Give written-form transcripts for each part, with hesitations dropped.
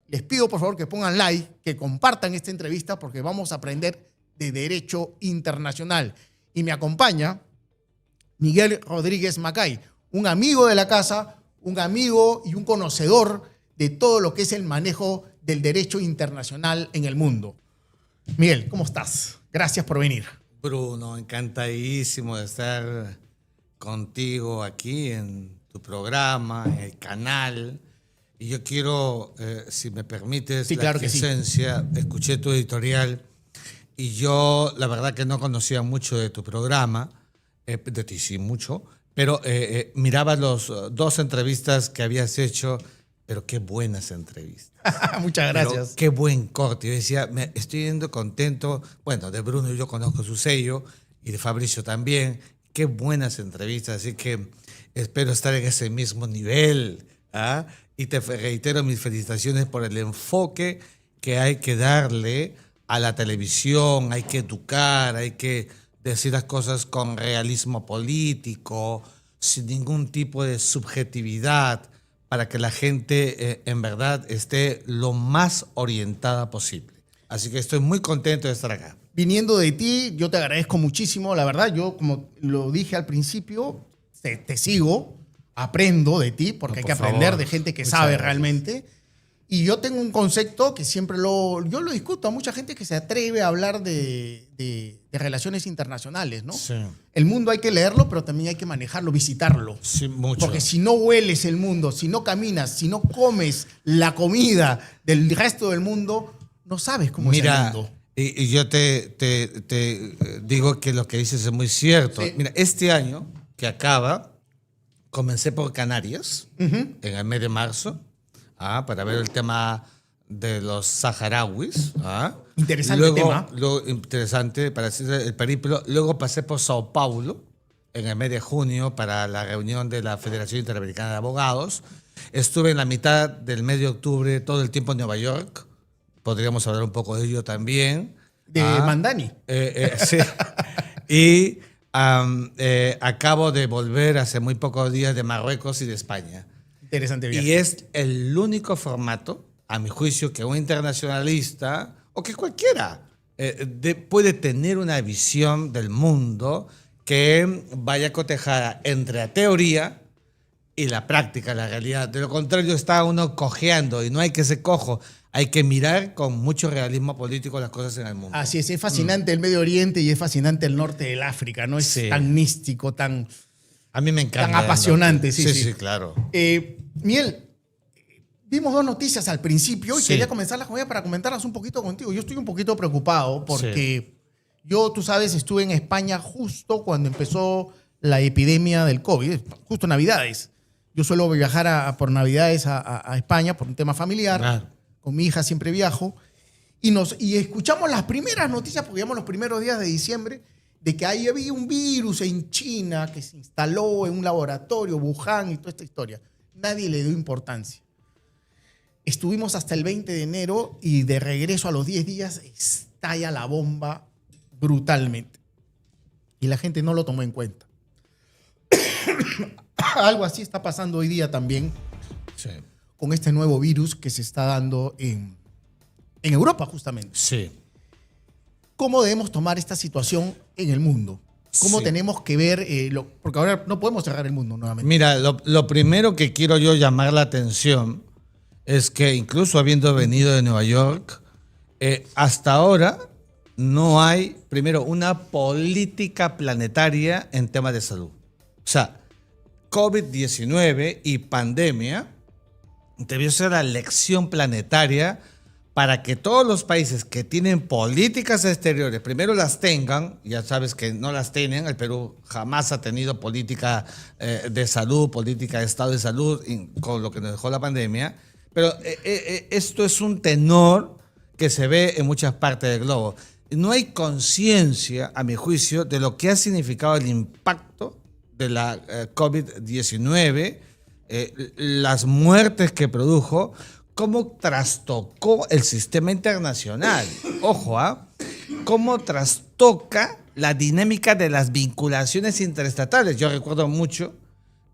Les pido por favor que pongan like, que compartan esta entrevista porque vamos a aprender de derecho internacional. Y me acompaña Miguel Rodríguez Macay, un amigo de la casa, un amigo y un conocedor de todo lo que es el manejo del derecho internacional en el mundo. Miguel, ¿cómo estás? Gracias por venir. Bruno, encantadísimo de estar contigo aquí en tu programa, en el canal. Y yo quiero, si me permites, claro que sí. Escuché tu editorial y yo la verdad que no conocía mucho de tu programa, de ti sí mucho, pero miraba los dos entrevistas que habías hecho, pero qué buenas entrevistas. Muchas gracias. Pero qué buen corte. Yo decía, me estoy yendo contento. Bueno, de Bruno yo conozco su sello y de Fabricio también. Qué buenas entrevistas, así que espero estar en ese mismo nivel. ¿Ah? Y te reitero mis felicitaciones por el enfoque que hay que darle a la televisión. Hay que educar, hay que decir las cosas con realismo político, sin ningún tipo de subjetividad, para que la gente en verdad esté lo más orientada posible. Así que estoy muy contento de estar acá. Viniendo de ti, yo te agradezco muchísimo. La verdad, yo, como lo dije al principio, te sigo, aprendo de ti, porque hay que aprender de gente que sabe realmente. Y yo tengo un concepto que siempre yo lo discuto a mucha gente que se atreve a hablar de relaciones internacionales, ¿no? Sí. El mundo hay que leerlo, pero también hay que manejarlo, visitarlo. Sí, mucho. Porque si no hueles el mundo, si no caminas, si no comes la comida del resto del mundo, no sabes cómo es el mundo. Y yo te digo que lo que dices es muy cierto. Sí. Mira, este año que acaba, comencé por Canarias, en el mes de marzo, para ver el tema de los saharauis. Interesante tema. Luego, interesante para hacer el periplo. Luego pasé por Sao Paulo, en el mes de junio, para la reunión de la Federación Interamericana de Abogados. Estuve en la mitad del mes de octubre, todo el tiempo en Nueva York. Podríamos hablar un poco de ello también. De Mandani. Sí. Y acabo de volver hace muy pocos días de Marruecos y de España. Interesante viaje. Y es el único formato, a mi juicio, que un internacionalista o que cualquiera puede tener una visión del mundo que vaya cotejada entre la teoría y la práctica, la realidad. De lo contrario, está uno cojeando y no hay que ser cojo. Hay que mirar con mucho realismo político las cosas en el mundo. Así es fascinante el Medio Oriente y es fascinante el norte del África, ¿no? Es tan místico, a mí me encanta. Tan apasionante, sí, claro. Miguel, vimos dos noticias al principio y quería comenzarlas con ella para comentarlas un poquito contigo. Yo estoy un poquito preocupado porque yo, tú sabes, estuve en España justo cuando empezó la epidemia del COVID, justo Navidades. Yo suelo viajar por Navidades a España por un tema familiar. Con mi hija siempre viajo. Y escuchamos las primeras noticias, porque digamos los primeros días de diciembre, de que ahí había un virus en China que se instaló en un laboratorio, Wuhan y toda esta historia. Nadie le dio importancia. Estuvimos hasta el 20 de enero y de regreso a los 10 días estalla la bomba brutalmente. Y la gente no lo tomó en cuenta. Algo así está pasando hoy día también con este nuevo virus que se está dando en Europa, justamente. Sí. ¿Cómo debemos tomar esta situación en el mundo? ¿Cómo tenemos que ver? Porque ahora no podemos cerrar el mundo nuevamente. Mira, lo primero que quiero yo llamar la atención es que incluso habiendo venido de Nueva York, hasta ahora no hay, primero, una política planetaria en temas de salud. O sea, COVID-19 y pandemia debió ser la lección planetaria para que todos los países que tienen políticas exteriores, primero las tengan. Ya sabes que no las tienen. El Perú jamás ha tenido política de salud, política de estado de salud, con lo que nos dejó la pandemia. Pero esto es un tenor que se ve en muchas partes del globo. No hay conciencia, a mi juicio, de lo que ha significado el impacto de la COVID-19, las muertes que produjo, cómo trastocó el sistema internacional. Ojo, cómo trastoca la dinámica de las vinculaciones interestatales. Yo recuerdo mucho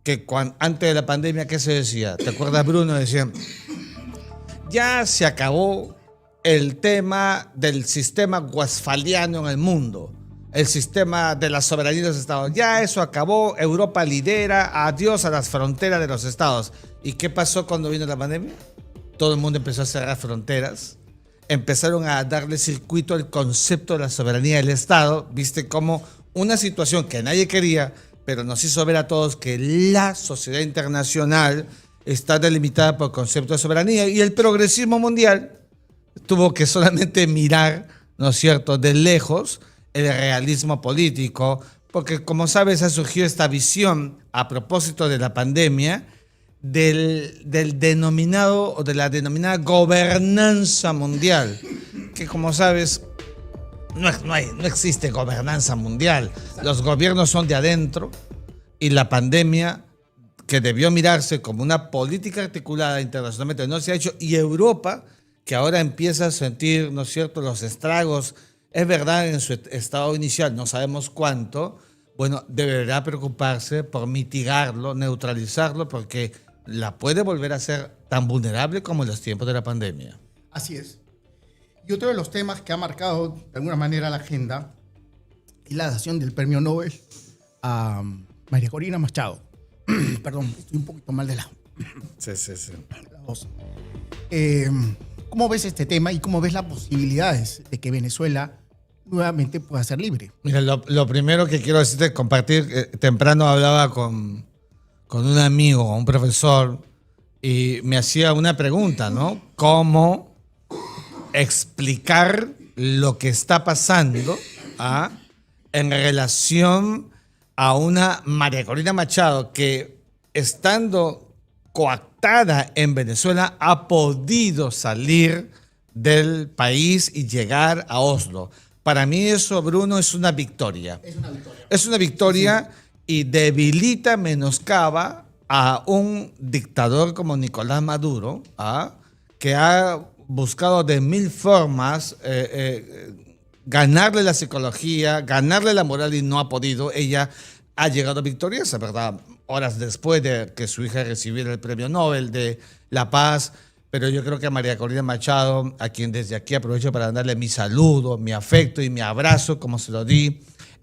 que antes de la pandemia, ¿qué se decía? ¿Te acuerdas, Bruno? Decían, ya se acabó el tema del sistema westfaliano en el mundo, el sistema de la soberanía de los estados. Ya eso acabó, Europa lidera, adiós a las fronteras de los estados. ¿Y qué pasó cuando vino la pandemia? Todo el mundo empezó a cerrar fronteras, empezaron a darle circuito al concepto de la soberanía del Estado. Viste cómo una situación que nadie quería, pero nos hizo ver a todos que la sociedad internacional está delimitada por el concepto de soberanía, y el progresismo mundial tuvo que solamente mirar, ¿no es cierto?, de lejos el realismo político, porque como sabes ha surgido esta visión a propósito de la pandemia del denominado o de la denominada gobernanza mundial, que como sabes no existe gobernanza mundial. Los gobiernos son de adentro, y la pandemia, que debió mirarse como una política articulada internacionalmente, no se ha hecho, y Europa, que ahora empieza a sentir, ¿no es cierto?, los estragos, es verdad, en su estado inicial, no sabemos cuánto, bueno, deberá preocuparse por mitigarlo, neutralizarlo, porque la puede volver a ser tan vulnerable como en los tiempos de la pandemia. Así es. Y otro de los temas que ha marcado de alguna manera la agenda es la dación del premio Nobel a María Corina Machado. Perdón, estoy un poquito mal de la voz. ¿Cómo ves este tema y cómo ves las posibilidades de que Venezuela nuevamente pueda ser libre? Mira, lo primero que quiero decirte, compartir, temprano hablaba con un amigo, un profesor, y me hacía una pregunta, ¿no? ¿Cómo explicar lo que está pasando en relación a una María Corina Machado que, estando coactada en Venezuela, ha podido salir del país y llegar a Oslo? Para mí eso, Bruno, es una victoria. Es una victoria. Es una victoria, sí. Y debilita, menoscaba a un dictador como Nicolás Maduro, que ha buscado de mil formas ganarle la psicología, ganarle la moral, y no ha podido. Ella ha llegado victoriosa, ¿verdad?, horas después de que su hija recibiera el premio Nobel de la Paz. Pero yo creo que a María Corina Machado, a quien desde aquí aprovecho para darle mi saludo, mi afecto y mi abrazo, como se lo di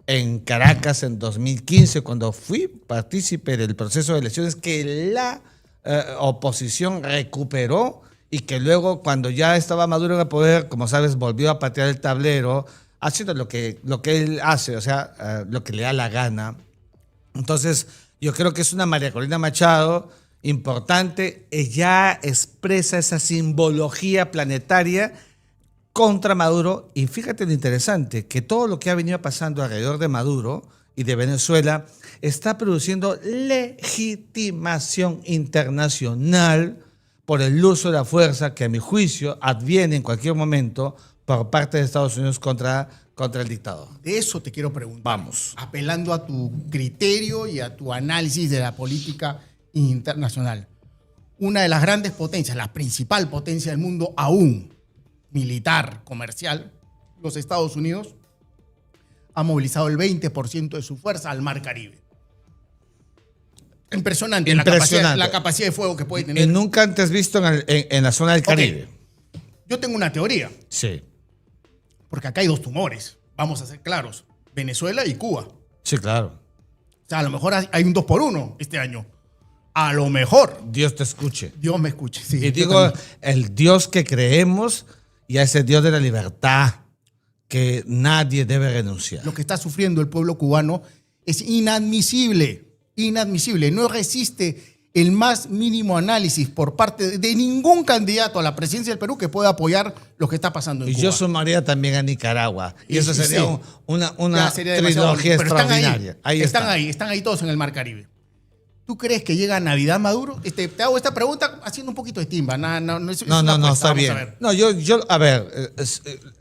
en Caracas en 2015, cuando fui partícipe del proceso de elecciones que la oposición recuperó, y que luego, cuando ya estaba Maduro en el poder, como sabes, volvió a patear el tablero, haciendo lo que él hace, o sea, lo que le da la gana. Entonces, yo creo que es una María Corina Machado importante. Ella expresa esa simbología planetaria contra Maduro, y fíjate lo interesante, que todo lo que ha venido pasando alrededor de Maduro y de Venezuela está produciendo legitimación internacional por el uso de la fuerza que, a mi juicio, adviene en cualquier momento por parte de Estados Unidos contra el dictador. De eso te quiero preguntar. Vamos. Apelando a tu criterio y a tu análisis de la política internacional. Una de las grandes potencias, la principal potencia del mundo aún, militar, comercial, los Estados Unidos, ha movilizado el 20% de su fuerza al Mar Caribe. Impresionante. La capacidad de fuego que puede tener. Y nunca antes visto en la zona del Caribe. Okay. Yo tengo una teoría. Sí. Porque acá hay dos tumores, vamos a ser claros, Venezuela y Cuba. Sí, claro. O sea, a lo mejor hay un 2-1 este año. A lo mejor. Dios te escuche. Dios me escuche, sí. Y digo, el Dios que creemos, y a ese Dios de la libertad, que nadie debe renunciar. Lo que está sufriendo el pueblo cubano es inadmisible. Inadmisible. No resiste el más mínimo análisis por parte de ningún candidato a la presidencia del Perú que pueda apoyar lo que está pasando en Cuba. Y yo sumaría también a Nicaragua. Y eso sería sí, una trilogía extraordinaria. Están ahí todos en el Mar Caribe. ¿Tú crees que llega a Navidad Maduro? Te hago esta pregunta haciendo un poquito de timba. No, está bien.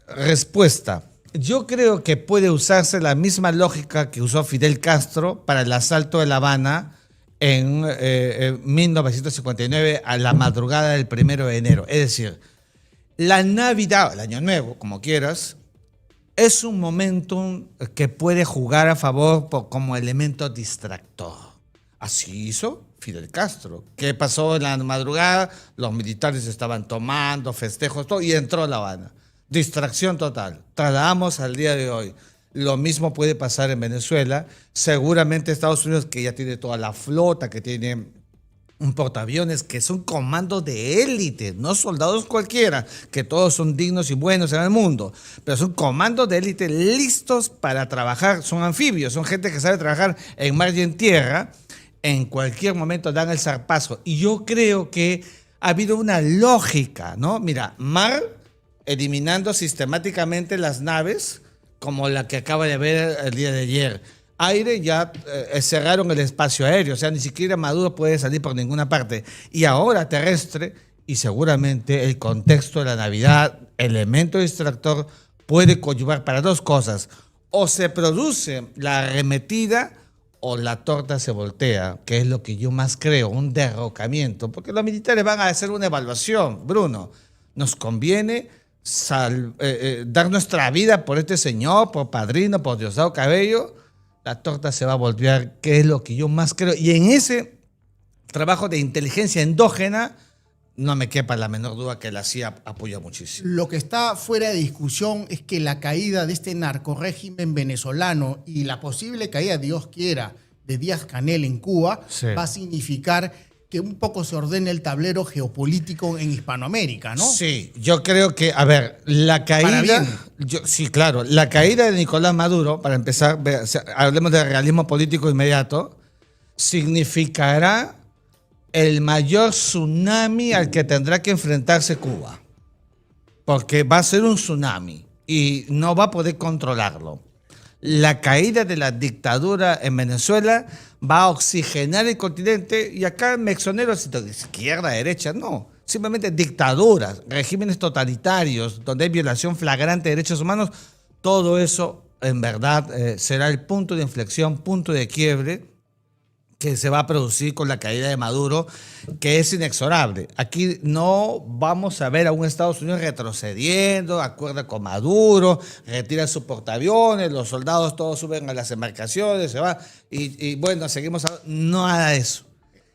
Respuesta. Yo creo que puede usarse la misma lógica que usó Fidel Castro para el asalto de La Habana en 1959 a la madrugada del 1 de enero. Es decir, la Navidad, el Año Nuevo, como quieras, es un momentum que puede jugar a favor como elemento distractor. Así hizo Fidel Castro. ¿Qué pasó en la madrugada? Los militares estaban tomando festejos, todo, y entró a La Habana. Distracción total. Trasladamos al día de hoy. Lo mismo puede pasar en Venezuela. Seguramente Estados Unidos, que ya tiene toda la flota, que tiene un portaaviones, que son comandos de élite, no soldados cualquiera, que todos son dignos y buenos en el mundo, pero son comandos de élite listos para trabajar, son anfibios, son gente que sabe trabajar en mar y en tierra, en cualquier momento dan el zarpazo. Y yo creo que ha habido una lógica, ¿no? Mira, mar, eliminando sistemáticamente las naves, como la que acaba de ver el día de ayer. Aire, ya cerraron el espacio aéreo, o sea, ni siquiera Maduro puede salir por ninguna parte. Y ahora terrestre, y seguramente el contexto de la Navidad, elemento distractor, puede coadyuvar para dos cosas. O se produce la arremetida o la torta se voltea, que es lo que yo más creo, un derrocamiento. Porque los militares van a hacer una evaluación, Bruno. Nos conviene dar nuestra vida por este señor, por Padrino, por Diosdado Cabello. La torta se va a voltear, que es lo que yo más creo. Y en ese trabajo de inteligencia endógena, no me quepa la menor duda que la CIA apoya muchísimo. Lo que está fuera de discusión es que la caída de este narcorrégimen venezolano y la posible caída, Dios quiera, de Díaz-Canel en Cuba, sí, va a significar que un poco se ordene el tablero geopolítico en Hispanoamérica, ¿no? Sí, yo creo que, a ver, la caída... sí, claro, la caída de Nicolás Maduro, para empezar, hablemos de realismo político inmediato, significará el mayor tsunami al que tendrá que enfrentarse Cuba. Porque va a ser un tsunami y no va a poder controlarlo. La caída de la dictadura en Venezuela va a oxigenar el continente, y acá me exonero de izquierda, derecha, no. Simplemente dictaduras, regímenes totalitarios, donde hay violación flagrante de derechos humanos, todo eso en verdad será el punto de inflexión, punto de quiebre que se va a producir con la caída de Maduro, que es inexorable. Aquí no vamos a ver a un Estados Unidos retrocediendo, acuerda con Maduro, retira sus portaaviones, los soldados todos suben a las embarcaciones, se van, y bueno, seguimos. Nada de eso.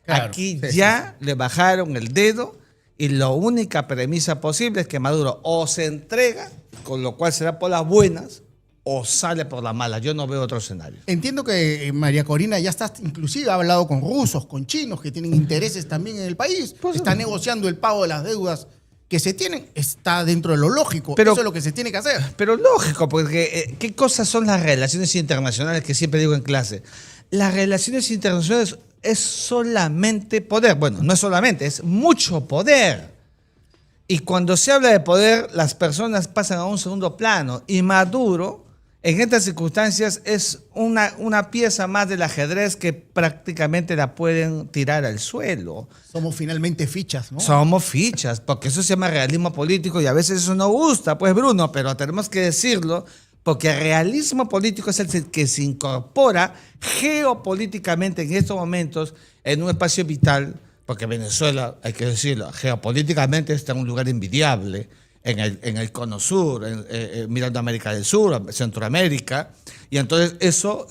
Claro, aquí sí, ya le bajaron el dedo, y la única premisa posible es que Maduro o se entrega, con lo cual será por las buenas, o sale por la mala. Yo no veo otro escenario. Entiendo que María Corina ya está, inclusive ha hablado con rusos, con chinos, que tienen intereses también en el país. Pues está negociando el pago de las deudas que se tienen. Está dentro de lo lógico. Pero eso es lo que se tiene que hacer. Pero lógico, porque ¿qué cosas son las relaciones internacionales que siempre digo en clase? Las relaciones internacionales es solamente poder. Bueno, no es solamente, es mucho poder. Y cuando se habla de poder, las personas pasan a un segundo plano. Y Maduro, en estas circunstancias, es una pieza más del ajedrez que prácticamente la pueden tirar al suelo. Somos finalmente fichas, ¿no? Somos fichas, porque eso se llama realismo político, y a veces eso no gusta, pues, Bruno, pero tenemos que decirlo, porque el realismo político es el que se incorpora geopolíticamente en estos momentos en un espacio vital, porque Venezuela, hay que decirlo, geopolíticamente está en un lugar envidiable, en el cono sur, mirando a América del Sur, Centroamérica, y entonces eso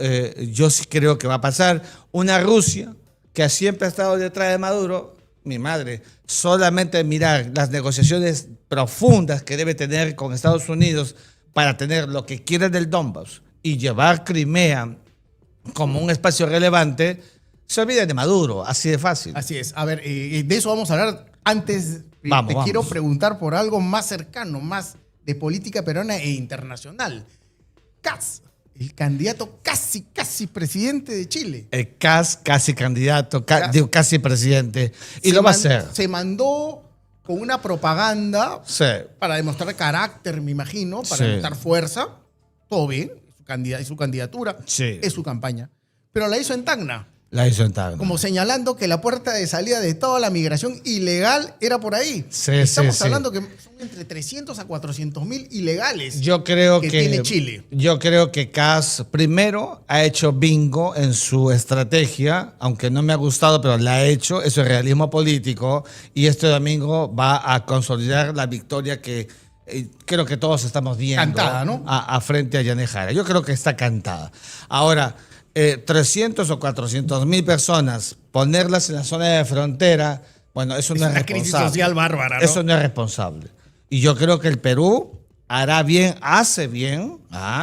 yo sí creo que va a pasar. Una Rusia que siempre ha estado detrás de Maduro, mi madre, solamente mirar las negociaciones profundas que debe tener con Estados Unidos para tener lo que quiere del Donbass y llevar Crimea como un espacio relevante, se olvida de Maduro, así de fácil. Así es. A ver, de eso vamos a hablar. Antes quiero preguntar por algo más cercano, más de política peruana e internacional. Kast, el candidato casi presidente de Chile. El Kast, casi candidato, casi presidente. Y lo va a hacer. Se mandó con una propaganda, sí, para demostrar carácter, me imagino, para, sí, demostrar fuerza. Todo bien, es su candidatura, sí, es su campaña. Pero la hizo en Tacna. La hizo en Tacna. Como señalando que la puerta de salida de toda la migración ilegal era por ahí. Sí, Estamos hablando que son entre 300 a 400 mil ilegales que tiene Chile. Yo creo que Kast primero ha hecho bingo en su estrategia, aunque no me ha gustado, pero la ha hecho. Eso es realismo político, y este domingo va a consolidar la victoria que creo que todos estamos viendo. Cantada, ¿no? A frente a Yanejara. Yo creo que está cantada. Ahora, 300 o 400 mil personas, ponerlas en la zona de frontera, bueno, eso no es responsable. Es una crisis social bárbara, ¿no? Eso no es responsable. Y yo creo que el Perú hará bien, hace bien,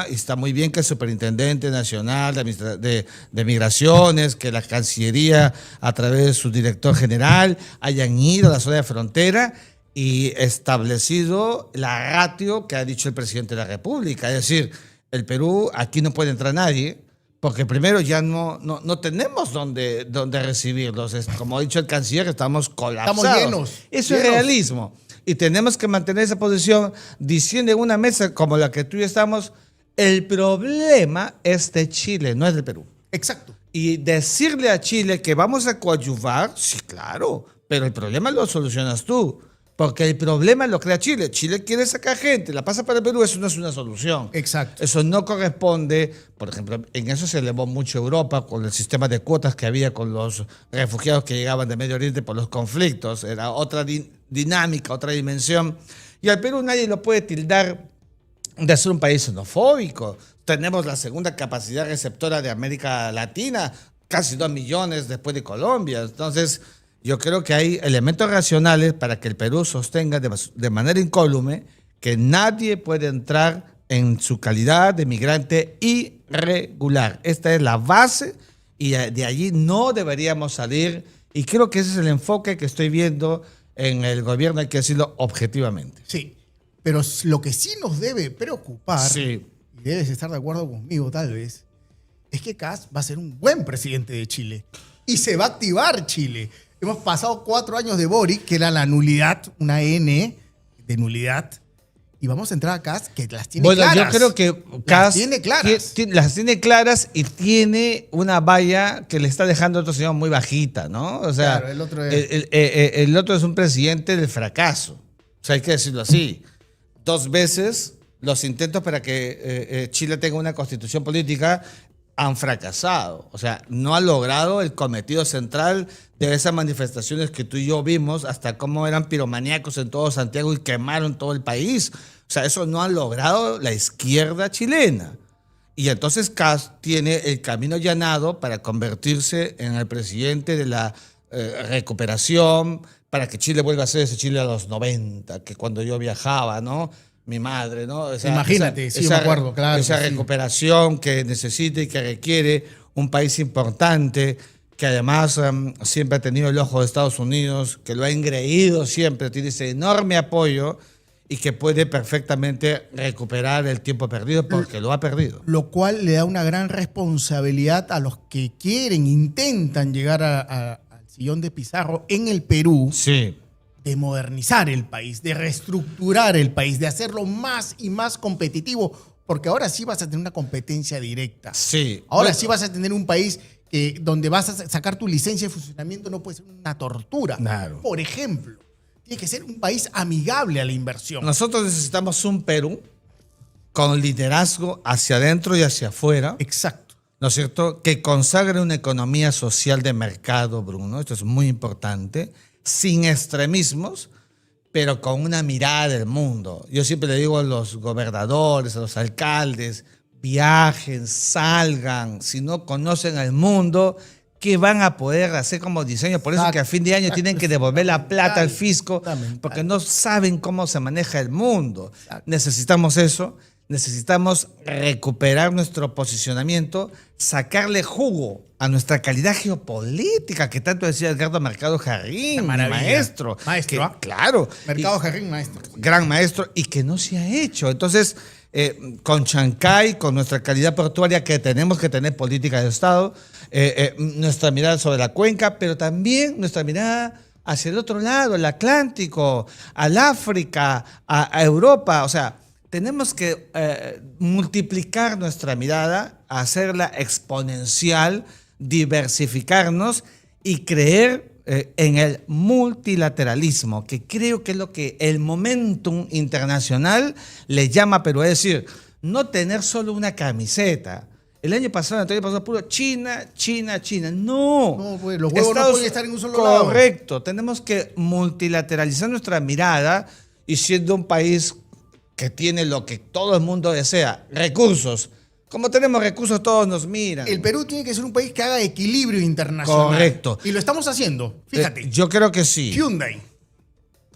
y está muy bien que el Superintendente Nacional de Migraciones, que la Cancillería a través de su director general hayan ido a la zona de frontera y establecido la ratio que ha dicho el presidente de la República. Es decir, el Perú, aquí no puede entrar nadie, porque primero ya no tenemos dónde recibirlos. Como ha dicho el canciller, estamos colapsados. Estamos llenos. Eso es realismo. Y tenemos que mantener esa posición diciendo en una mesa como la que tú y yo estamos, el problema es de Chile, no es del Perú. Exacto. Y decirle a Chile que vamos a coadyuvar, sí, claro, pero el problema lo solucionas tú. Porque el problema lo crea Chile. Chile quiere sacar gente, la pasa para el Perú, eso no es una solución. Exacto. Eso no corresponde, por ejemplo, en eso se elevó mucho Europa con el sistema de cuotas que había con los refugiados que llegaban de Medio Oriente por los conflictos. Era otra dinámica, otra dimensión. Y al Perú nadie lo puede tildar de ser un país xenofóbico. Tenemos la segunda capacidad receptora de América Latina, casi 2 millones después de Colombia. Entonces, yo creo que hay elementos racionales para que el Perú sostenga de manera incólume que nadie puede entrar en su calidad de migrante irregular. Esta es la base y de allí no deberíamos salir. Y creo que ese es el enfoque que estoy viendo en el gobierno, hay que decirlo objetivamente. Sí, pero lo que sí nos debe preocupar, Sí. y debes estar de acuerdo conmigo tal vez, es que Kast va a ser un buen presidente de Chile y se va a activar Chile. Hemos pasado 4 años de Boric, que era la nulidad, una N de nulidad, y vamos a entrar a Kast, que las tiene claras. Bueno, yo creo que las tiene claras. las tiene claras y tiene una valla que le está dejando a otro señor muy bajita, ¿no? O sea, Claro, el otro es un presidente del fracaso. O sea, hay que decirlo así. 2 veces los intentos para que Chile tenga una constitución política han fracasado. O sea, no ha logrado el cometido central de esas manifestaciones que tú y yo vimos, hasta cómo eran piromaníacos en todo Santiago y quemaron todo el país. O sea, eso no ha logrado la izquierda chilena. Y entonces Kast tiene el camino allanado para convertirse en el presidente de la recuperación, para que Chile vuelva a ser ese Chile a los 90, que cuando yo viajaba, ¿no? Mi madre, ¿no? Imagínate, sí, me acuerdo, claro. Esa que sí. recuperación que necesita y que requiere un país importante, que además siempre ha tenido el ojo de Estados Unidos, que lo ha engreído siempre, tiene ese enorme apoyo y que puede perfectamente recuperar el tiempo perdido porque lo ha perdido. Lo cual le da una gran responsabilidad a los que intentan llegar al sillón de Pizarro en el Perú. Sí. De modernizar el país, de reestructurar el país, de hacerlo más y más competitivo, porque ahora sí vas a tener una competencia directa. Sí. Ahora sí vas a tener un país donde vas a sacar tu licencia de funcionamiento, no puede ser una tortura. Claro. Por ejemplo, tiene que ser un país amigable a la inversión. Nosotros necesitamos un Perú con liderazgo hacia adentro y hacia afuera. Exacto. ¿No es cierto? Que consagre una economía social de mercado, Bruno. Esto es muy importante. Sin extremismos, pero con una mirada del mundo. Yo siempre le digo a los gobernadores, a los alcaldes, viajen, salgan. Si no conocen el mundo, ¿qué van a poder hacer como diseño? Por eso que a fin de año tienen que devolver la plata al fisco, porque no saben cómo se maneja el mundo. Necesitamos eso. Necesitamos recuperar nuestro posicionamiento, sacarle jugo a nuestra calidad geopolítica, que tanto decía Edgardo Mercado Jarrín, maestro. Maestro, claro. Mercado Jarrín, maestro. Gran maestro, y que no se ha hecho. Entonces, con Chancay, con nuestra calidad portuaria, que tenemos que tener política de Estado, nuestra mirada sobre la cuenca, pero también nuestra mirada hacia el otro lado, el Atlántico, al África, a Europa, o sea, tenemos que multiplicar nuestra mirada, hacerla exponencial, diversificarnos y creer en el multilateralismo, que creo que es lo que el momentum internacional le llama a Perú. Es decir, no tener solo una camiseta. El año pasado, puro China, China, China. No, pues, los huevos no pueden estar en un solo lado. Correcto. Tenemos que multilateralizar nuestra mirada y siendo un país que tiene lo que todo el mundo desea, recursos, como tenemos recursos, todos nos miran. El Perú tiene que ser un país que haga equilibrio internacional. Correcto. Y lo estamos haciendo, fíjate. Yo creo que sí. Hyundai,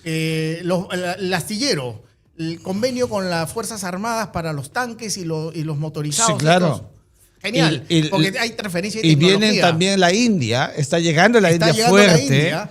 el astillero, el convenio con las Fuerzas Armadas para los tanques y los motorizados. Sí, claro. Estos. Genial, porque hay transferencia de y tecnología. vienen también la India, está llegando la Está India llegando fuerte. la India,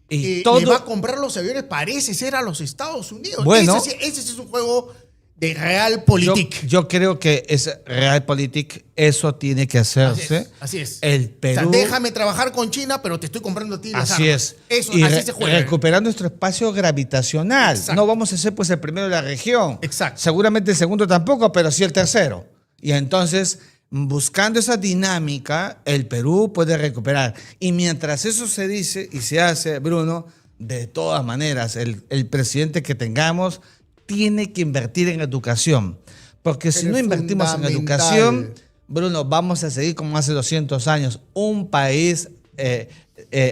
y le va a comprar los aviones, parece ser, a los Estados Unidos. Bueno, ese sí es un juego de realpolitik. Yo creo que es realpolitik, eso tiene que hacerse. Así es. El Perú. O sea, déjame trabajar con China, pero te estoy comprando a ti las Así armas. es. Eso, así se juega. Recuperar nuestro espacio gravitacional. Exacto. No vamos a ser pues el primero de la región. Exacto. Seguramente el segundo tampoco, pero sí el tercero. Y entonces, buscando esa dinámica, el Perú puede recuperar. Y mientras eso se dice y se hace, Bruno, de todas maneras, el presidente que tengamos tiene que invertir en educación. Porque si no invertimos en educación, Bruno, vamos a seguir como hace 200 años, un país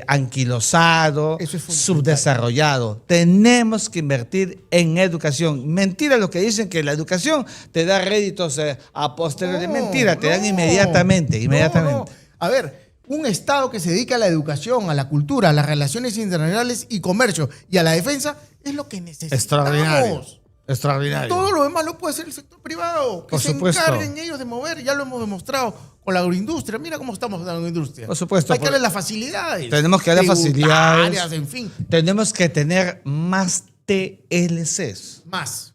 anquilosado, subdesarrollado. Tenemos que invertir en educación. Mentira lo que dicen que la educación te da réditos a posteriori. Mentira, te dan inmediatamente. No. A ver, un Estado que se dedica a la educación, a la cultura, a las relaciones internacionales y comercio y a la defensa es lo que necesitamos. Extraordinario. Todo lo demás lo puede hacer el sector privado. Que Por se supuesto. encarguen ellos de mover. Ya lo hemos demostrado con la agroindustria. Mira cómo estamos en la agroindustria. Por supuesto. Hay que darle las facilidades. Tenemos que darle facilidades. En fin. Tenemos que tener más TLCs.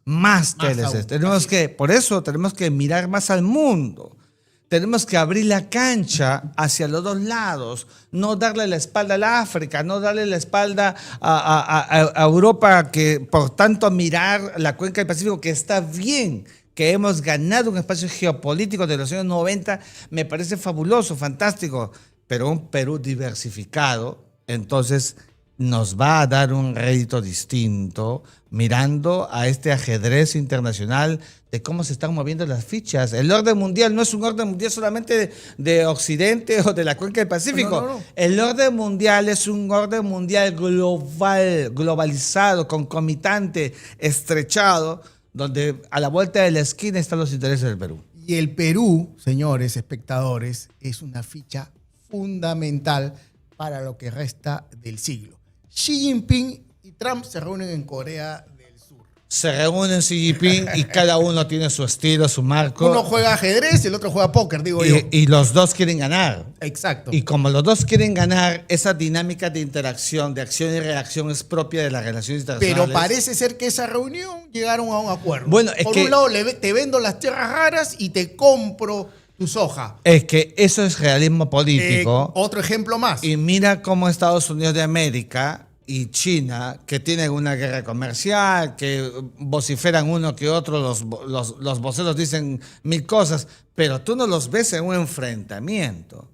Más TLCs. Tenemos que, por eso tenemos que mirar más al mundo. Tenemos que abrir la cancha hacia los dos lados, no darle la espalda a la África, no darle la espalda a Europa, que por tanto mirar la cuenca del Pacífico, que está bien, que hemos ganado un espacio geopolítico de los años 90, me parece fabuloso, fantástico, pero un Perú diversificado, entonces nos va a dar un rédito distinto mirando a este ajedrez internacional de cómo se están moviendo las fichas. El orden mundial no es un orden mundial solamente de Occidente o de la cuenca del Pacífico. No. El orden mundial es un orden mundial global, globalizado, concomitante, estrechado, donde a la vuelta de la esquina están los intereses del Perú. Y el Perú, señores espectadores, es una ficha fundamental para lo que resta del siglo. Xi Jinping y Trump se reúnen en Corea del Sur. Se reúnen Xi Jinping y cada uno tiene su estilo, su marco. Uno juega ajedrez y el otro juega póker, digo yo. Y los dos quieren ganar. Exacto. Y como los dos quieren ganar, esa dinámica de interacción, de acción y reacción es propia de las relaciones internacionales. Pero parece ser que esa reunión llegaron a un acuerdo. Bueno, es Por que un lado, te vendo las tierras raras y te compro tu soja. Es que eso es realismo político. Otro ejemplo más. Y mira cómo Estados Unidos de América y China, que tienen una guerra comercial, que vociferan uno que otro, los voceros dicen mil cosas, pero tú no los ves en un enfrentamiento.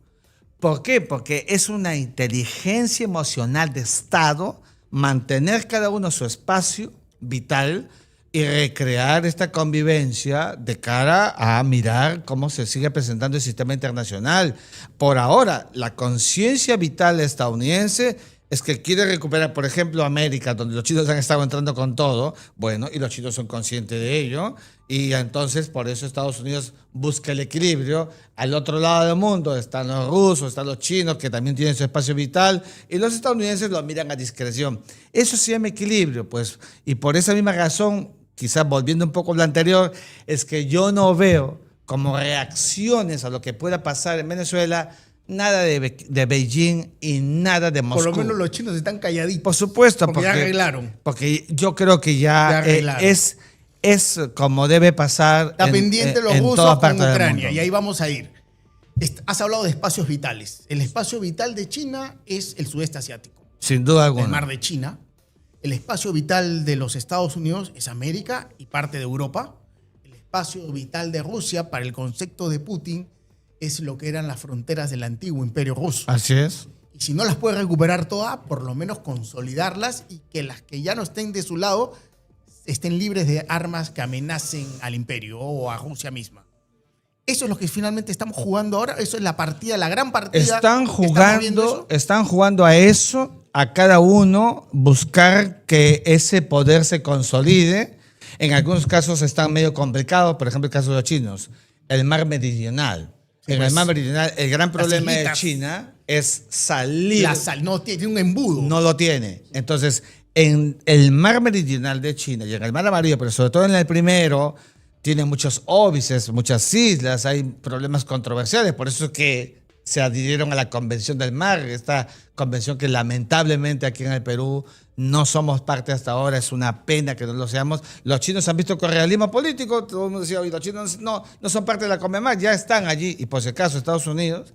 ¿Por qué? Porque es una inteligencia emocional de Estado mantener cada uno su espacio vital y recrear esta convivencia de cara a mirar cómo se sigue presentando el sistema internacional. Por ahora, la conciencia vital estadounidense es que quiere recuperar, por ejemplo, América, donde los chinos han estado entrando con todo, bueno, y los chinos son conscientes de ello, y entonces por eso Estados Unidos busca el equilibrio. Al otro lado del mundo están los rusos, están los chinos, que también tienen su espacio vital, y los estadounidenses lo miran a discreción. Eso se llama equilibrio, pues, y por esa misma razón, quizás volviendo un poco a lo anterior, es que yo no veo como reacciones a lo que pueda pasar en Venezuela nada de Beijing y nada de Moscú. Por lo menos los chinos están calladitos. Por supuesto. Porque ya arreglaron. Porque yo creo que ya es como debe pasar. Está pendiente los rusos con Ucrania y ahí vamos a ir. Has hablado de espacios vitales. El espacio vital de China es el sudeste asiático. Sin duda alguna. El mar de China. El espacio vital de los Estados Unidos es América y parte de Europa. El espacio vital de Rusia, para el concepto de Putin, es lo que eran las fronteras del antiguo imperio ruso. Así es. Y si no las puede recuperar todas, por lo menos consolidarlas y que las que ya no estén de su lado estén libres de armas que amenacen al imperio o a Rusia misma. Eso es lo que finalmente estamos jugando ahora. Eso es la partida, la gran partida. Están jugando a eso, a cada uno buscar que ese poder se consolide. En algunos casos están medio complicados, por ejemplo el caso de los chinos. el mar meridional. Sí, en pues, el mar meridional, el gran problema de islitas. China es salir. La sal no tiene un embudo. No lo tiene. Entonces, en el mar meridional de China y en el mar amarillo, pero sobre todo en el primero, tiene muchos óbices, muchas islas, hay problemas controversiales. Por eso es que se adhirieron a la Convención del Mar, esta convención que lamentablemente aquí en el Perú no somos parte hasta ahora, es una pena que no lo seamos. Los chinos han visto correalismo político, todo el mundo decía, oye, los chinos no son parte de la CONMEMAR, ya están allí. Y por si acaso Estados Unidos,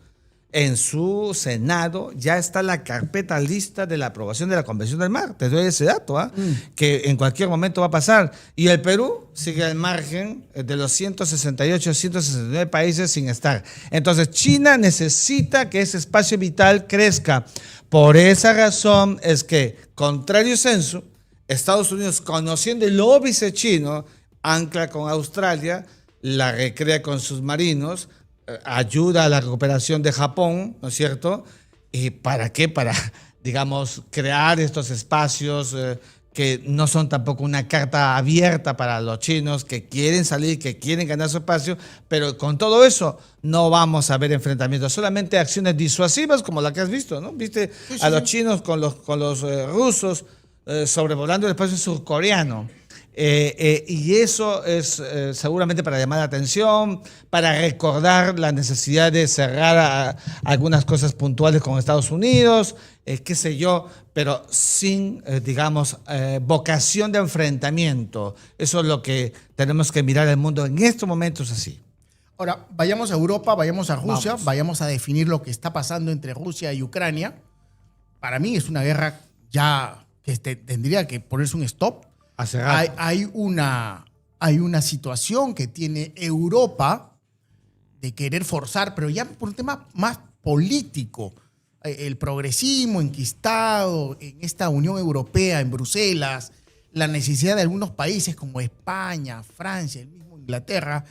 en su Senado ya está la carpeta lista de la aprobación de la Convención del Mar. Te doy ese dato, que en cualquier momento va a pasar. Y el Perú sigue al margen de los 168, 169 países sin estar. Entonces, China necesita que ese espacio vital crezca. Por esa razón es que, contrario censo, Estados Unidos, conociendo el óbice chino, ancla con Australia, la recrea con sus marinos, ayuda a la recuperación de Japón, ¿no es cierto? ¿Y para qué? Para, digamos, crear estos espacios que no son tampoco una carta abierta para los chinos que quieren salir, que quieren ganar su espacio, pero con todo eso no vamos a ver enfrentamientos, solamente acciones disuasivas como la que has visto, ¿no? Viste a los chinos con los rusos sobrevolando el espacio surcoreano. Y eso es seguramente para llamar la atención, para recordar la necesidad de cerrar algunas cosas puntuales con Estados Unidos, qué sé yo, pero sin, digamos, vocación de enfrentamiento. Eso es lo que tenemos que mirar el mundo en estos momentos así. Ahora, vayamos a Europa, vayamos a Rusia, vayamos a definir lo que está pasando entre Rusia y Ucrania. Para mí es una guerra ya que tendría que ponerse un stop. Hay una situación que tiene Europa de querer forzar, pero ya por un tema más político. El progresismo enquistado en esta Unión Europea, en Bruselas, la necesidad de algunos países como España, Francia, el mismo Inglaterra,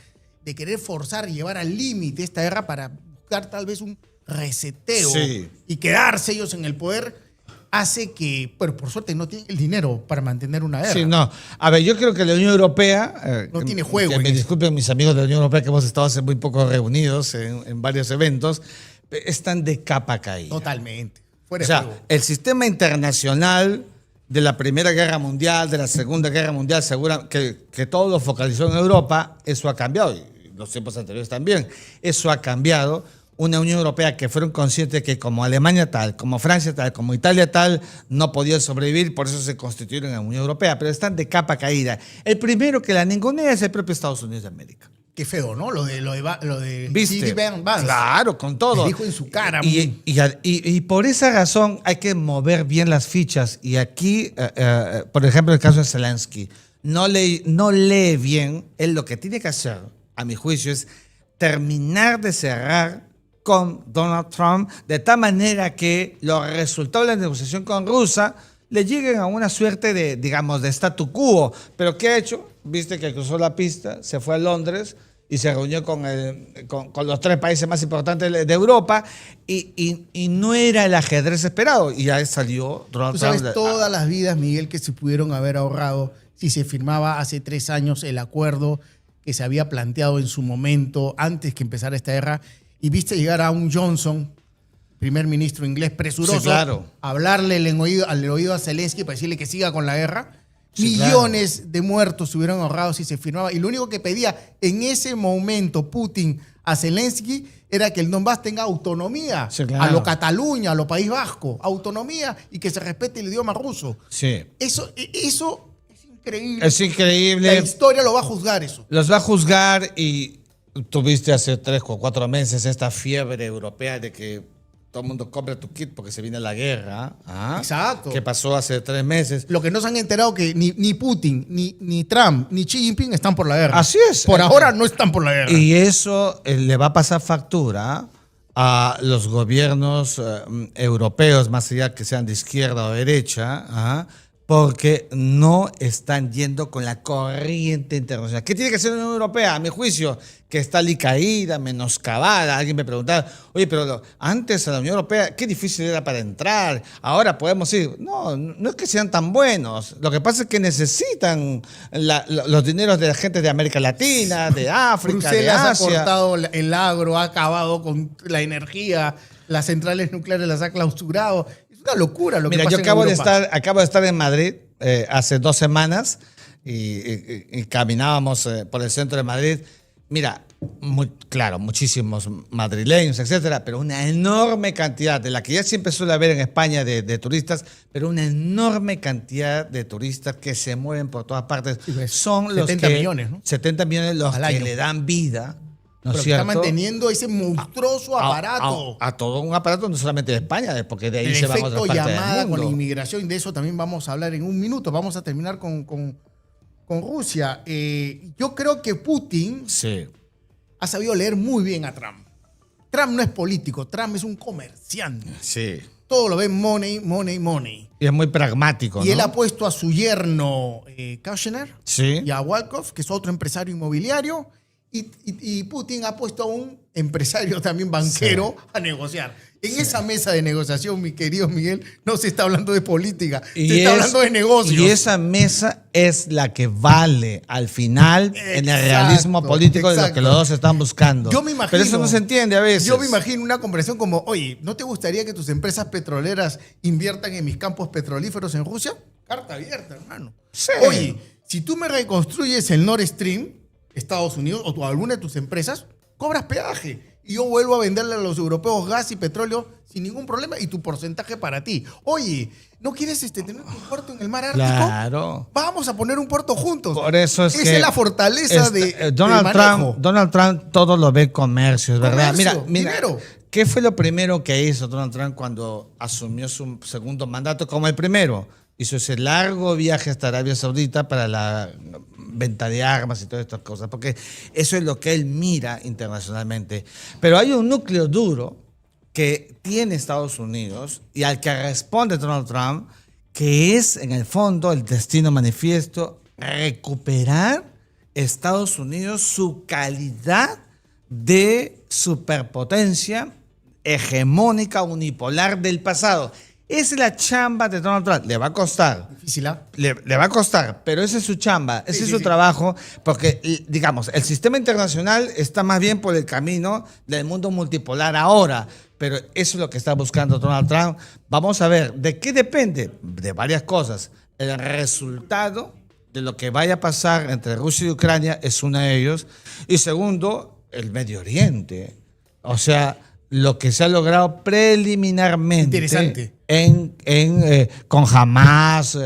de querer forzar y llevar al límite esta guerra para buscar tal vez un reseteo y quedarse ellos en el poder, hace que, pero por suerte no tienen el dinero para mantener una guerra. Sí, no. A ver, yo creo que la Unión Europea... no tiene juego. Que me disculpen mis amigos de la Unión Europea que hemos estado hace muy poco reunidos en varios eventos, están de capa caída. Totalmente. O sea, el sistema internacional de la Primera Guerra Mundial, de la Segunda Guerra Mundial, segura que todo lo focalizó en Europa, eso ha cambiado. Y los tiempos anteriores también. Eso ha cambiado. Una Unión Europea que fueron conscientes que como Alemania tal, como Francia tal, como Italia tal, no podían sobrevivir, por eso se constituyeron en la Unión Europea, pero están de capa caída. El primero que la ningunea es el propio Estados Unidos de América. Qué feo, ¿no? Lo de ¿Viste? Vance. Claro, con todo. Le dijo en su cara. Y por esa razón hay que mover bien las fichas. Y aquí, por ejemplo, el caso de Zelensky, no lee bien. Él lo que tiene que hacer, a mi juicio, es terminar de cerrar con Donald Trump, de tal manera que los resultados de la negociación con Rusia le lleguen a una suerte de, digamos, de statu quo. ¿Pero qué ha hecho? Viste que cruzó la pista, se fue a Londres y se reunió con los 3 países más importantes de Europa y no era el ajedrez esperado. Y ya salió Donald Trump. Tú sabes todas las vidas, Miguel, que se pudieron haber ahorrado si se firmaba hace 3 años el acuerdo que se había planteado en su momento antes que empezara esta guerra. Y viste llegar a un Johnson, primer ministro inglés presuroso, sí, claro, a hablarle al oído a Zelensky para decirle que siga con la guerra. Sí, millones claro, de muertos se hubieran ahorrado si se firmaba. Y lo único que pedía en ese momento Putin a Zelensky era que el Donbass tenga autonomía, sí, claro, a lo Cataluña, a lo País Vasco, autonomía y que se respete el idioma ruso. Sí. Eso es increíble. Es increíble. La historia lo va a juzgar eso. Los va a juzgar y... Tuviste hace 3 o 4 meses esta fiebre europea de que todo el mundo compra tu kit porque se viene la guerra. Exacto. Que pasó hace 3 meses. Lo que no se han enterado que ni Putin, ni Trump, ni Xi Jinping están por la guerra. Así es. Por ahora no están por la guerra. Y eso le va a pasar factura a los gobiernos europeos, más allá que sean de izquierda o derecha, porque no están yendo con la corriente internacional. ¿Qué tiene que hacer la Unión Europea? A mi juicio, que está alicaída, menoscabada. Alguien me preguntaba, oye, pero antes a la Unión Europea, qué difícil era para entrar, ahora podemos ir. No, no es que sean tan buenos. Lo que pasa es que necesitan los dineros de la gente de América Latina, de África, de Bruselas Asia. ha cortado el agro, ha acabado con la energía, las centrales nucleares las ha clausurado. Es una locura lo que Mira, pasa yo en Europa. acabo de estar en Madrid hace 2 semanas y caminábamos por el centro de Madrid. Mira, claro, muchísimos madrileños, etcétera, pero una enorme cantidad, de la que ya siempre suele haber en España de turistas, pero una enorme cantidad de turistas que se mueven por todas partes. Sí, pues, son los 70 que, millones, ¿no? 70 millones los Al que año. le dan vida, ¿no es Pero que cierto? está manteniendo ese monstruoso aparato. A todo un aparato, no solamente de España, porque de ahí El se van a efecto otras partes llamada del con la mundo. inmigración, de eso también vamos a hablar en un minuto. Vamos a terminar con Rusia. Yo creo que Putin Sí. ha sabido leer muy bien a Trump. Trump no es político, Trump es un comerciante. Sí. Todo lo ve money, money, money. Y es muy pragmático, Y ¿no? él ha puesto a su yerno Kushner Sí. y a Walkov, que es otro empresario inmobiliario, y Putin ha puesto a un empresario también banquero a negociar. En esa mesa de negociación, mi querido Miguel, no se está hablando de política, se está hablando de negocios. Y esa mesa es la que vale al final en el Exacto, realismo político de lo que exacto. los dos están buscando. Yo me imagino. Pero eso no se entiende a veces. Yo me imagino una conversación como, oye, ¿no te gustaría que tus empresas petroleras inviertan en mis campos petrolíferos en Rusia? Carta abierta, hermano. Sí. Oye, si tú me reconstruyes el Nord Stream, Estados Unidos, o alguna de tus empresas, cobras peaje. Y yo vuelvo a venderle a los europeos gas y petróleo sin ningún problema y tu porcentaje para ti. Oye, ¿no quieres tener tu puerto en el mar Ártico? Claro. Vamos a poner un puerto juntos. Por eso es Esa que es la fortaleza de Donald del manejo. Donald Trump todo lo ve comercio, es verdad. Comercio, Mira, dinero. ¿qué fue lo primero que hizo Donald Trump cuando asumió su segundo mandato como el primero? Hizo ese largo viaje hasta Arabia Saudita para la venta de armas y todas estas cosas, porque eso es lo que él mira internacionalmente. Pero hay un núcleo duro que tiene Estados Unidos y al que responde Donald Trump, que es en el fondo el destino manifiesto, recuperar Estados Unidos su calidad de superpotencia hegemónica unipolar del pasado. Esa es la chamba de Donald Trump. Le va a costar. Difícil, ¿ah? Le va a costar, pero ese es su chamba, ese Sí, es sí, su sí. trabajo, porque, digamos, el sistema internacional está más bien por el camino del mundo multipolar ahora, pero eso es lo que está buscando Donald Trump. Vamos a ver, ¿de qué depende? De varias cosas. El resultado de lo que vaya a pasar entre Rusia y Ucrania es uno de ellos. Y segundo, el Medio Oriente. O sea, lo que se ha logrado preliminarmente Interesante. con Hamas,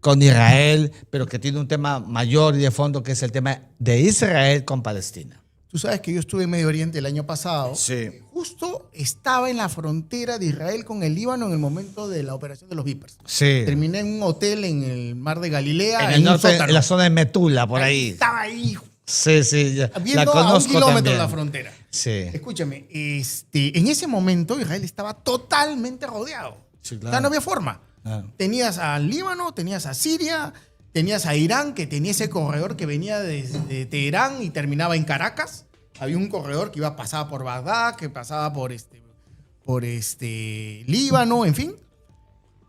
con Israel, pero que tiene un tema mayor y de fondo, que es el tema de Israel con Palestina. Tú sabes que yo estuve en Medio Oriente el año pasado. Sí. Justo estaba en la frontera de Israel con el Líbano en el momento de la operación de los Vipers. Sí. Terminé en un hotel en el mar de Galilea, En el un norte, sótano. en la zona de Metula, por ahí. Estaba ahí, Sí, sí, ya. viendo La a un conozco kilómetro también. de la frontera. Sí. Escúchame, en ese momento Israel estaba totalmente rodeado. Sí, O claro. sea, no había forma. Claro. Tenías al Líbano, tenías a Siria, tenías a Irán, que tenía ese corredor que venía desde Teherán y terminaba en Caracas. Había un corredor que pasaba por Bagdad, que pasaba por Líbano, en fin.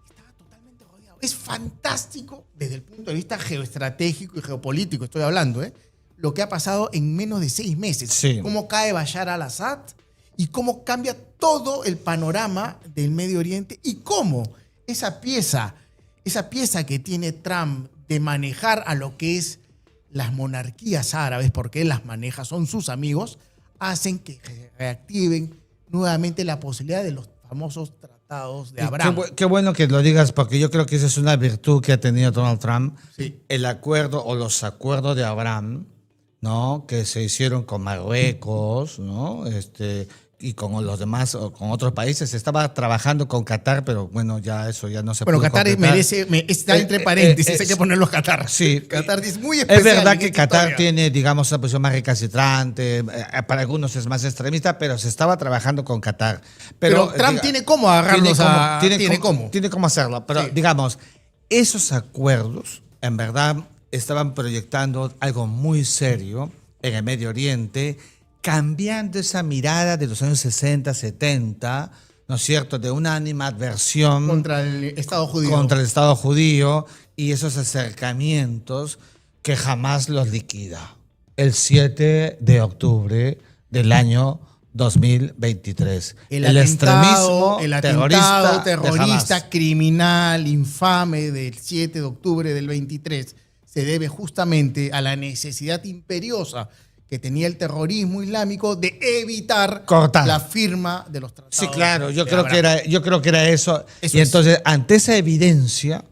Estaba totalmente rodeado. Es fantástico desde el punto de vista geoestratégico y geopolítico, estoy hablando, lo que ha pasado en menos de 6 meses. Sí. Cómo cae Bashar al-Assad y cómo cambia todo el panorama del Medio Oriente y cómo esa pieza que tiene Trump de manejar a lo que es las monarquías árabes, porque él las maneja, son sus amigos, hacen que se reactiven nuevamente la posibilidad de los famosos tratados de Y Abraham. Qué bueno que lo digas, porque yo creo que esa es una virtud que ha tenido Donald Trump. Sí. El acuerdo o los acuerdos de Abraham, ¿no? Que se hicieron con Marruecos, ¿no? Y con los demás, o con otros países. Estaba trabajando con Qatar, pero bueno, ya eso ya no se Bueno, pudo Qatar concretar. está entre paréntesis, hay que ponerlo a Qatar. Sí. Qatar es muy especial. Es verdad en que esta Qatar historia. tiene, digamos, una posición más recalcitrante, para algunos es más extremista, pero se estaba trabajando con Qatar. Pero Trump tiene cómo agarrarlos tiene cómo hacerlo, pero Sí. digamos, esos acuerdos, en verdad, estaban proyectando algo muy serio en el Medio Oriente, cambiando esa mirada de los años 60, 70, ¿no es cierto?, de una animadversión contra el Estado judío. Contra el Estado judío y esos acercamientos que jamás los liquida. El 7 de octubre del año 2023. El extremismo atentado terrorista criminal, infame del 7 de octubre del 23 se debe justamente a la necesidad imperiosa que tenía el terrorismo islámico de evitar la firma de los tratados. Sí, claro, yo creo que era eso. Y entonces, ante esa evidencia,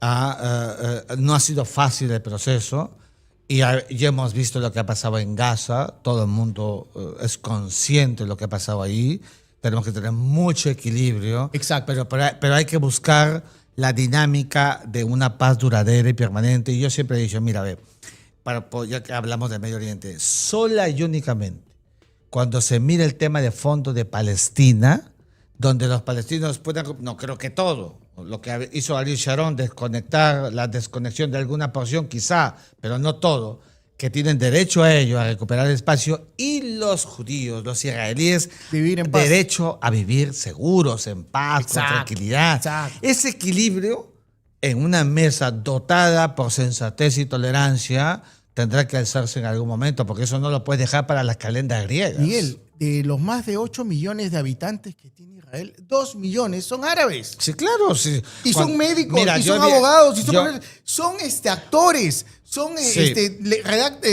no ha sido fácil el proceso. Y ya hemos visto lo que ha pasado en Gaza. Todo el mundo es consciente de lo que ha pasado ahí. Tenemos que tener mucho equilibrio. Exacto. Pero hay que buscar la dinámica de una paz duradera y permanente. Y yo siempre he dicho, mira, a ver, ya que hablamos del Medio Oriente, sola y únicamente cuando se mira el tema de fondo de Palestina, donde los palestinos puedan, no creo que todo, lo que hizo Ariel Sharon, desconectar la desconexión de alguna porción quizá, pero no todo, que tienen derecho a ello, a recuperar el espacio, y los judíos, los israelíes, vivir en paz. Derecho a vivir seguros, en paz, con tranquilidad. Exacto. Ese equilibrio en una mesa dotada por sensatez y tolerancia tendrá que alzarse en algún momento, porque eso no lo puedes dejar para las calendas griegas. Miguel, de los más de 8 millones de habitantes que tiene Israel, 2 millones son árabes. Sí, claro. Sí. Y son médicos, y son abogados, y son actores,